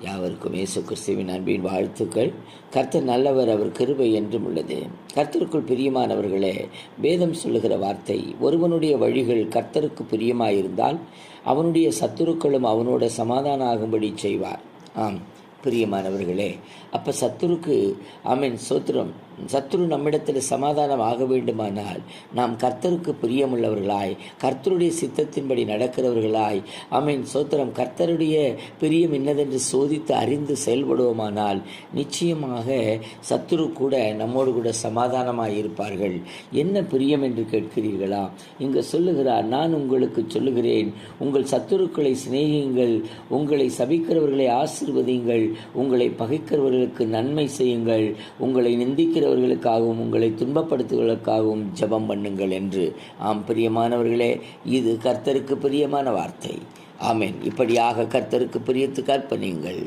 யாவருக்கும் இயேசு கிறிஸ்துவின் அன்பின் வாழ்த்துக்கள். கர்த்தர் நல்லவர், அவர் கிருபை என்றும் உள்ளது. கர்த்தருக்குள் பிரியமானவர்களே, வேதம் சொல்லுகிற வார்த்தை, ஒருவனுடைய வழிகள் கர்த்தருக்கு பிரியமாயிருந்தால் அவனுடைய சத்துருக்களும் அவனோட சமாதானம் ஆகும்படி செய்வார். ஆம் பிரியமானவர்களே, அப்போ சத்துருக்கு ஆமென் சோத்திரம், சத்துரு நம்மிடத்தில் சமாதானம் ஆக வேண்டுமானால் நாம் கர்த்தருக்கு பிரியமுள்ளவர்களாய், கர்த்தருடைய சித்தத்தின்படி நடக்கிறவர்களாய், ஆமென் சோத்திரம், கர்த்தருடைய பிரியம் என்னதென்று சோதித்து அறிந்து செயல்படுவோமானால் நிச்சயமாக சத்துரு கூட நம்மோடு கூட சமாதானமாய் இருப்பார்கள். என்ன பிரியம் என்று கேட்கிறீர்களா? இங்கு சொல்லுகிறார், நான் உங்களுக்கு சொல்லுகிறேன், உங்கள் சத்துருக்களை சிநேகியுங்கள், உங்களை சபிக்கிறவர்களை ஆசீர்வதியுங்கள், உங்களை பகைக்கிறவர்களுக்கு நன்மை செய்யுங்கள், உங்களை நிந்திக்கிறவர்களுக்காகவும் உங்களை துன்பப்படுத்துவதற்காகவும் ஜெபம் பண்ணுங்கள் என்று. ஆம் பிரியமானவர்களே, இது கர்த்தருக்கு பிரியமான வார்த்தை. ஆமென். இப்படியாக கர்த்தருக்கு பிரியத்துக்கு அர்ப்பணியுங்கள்.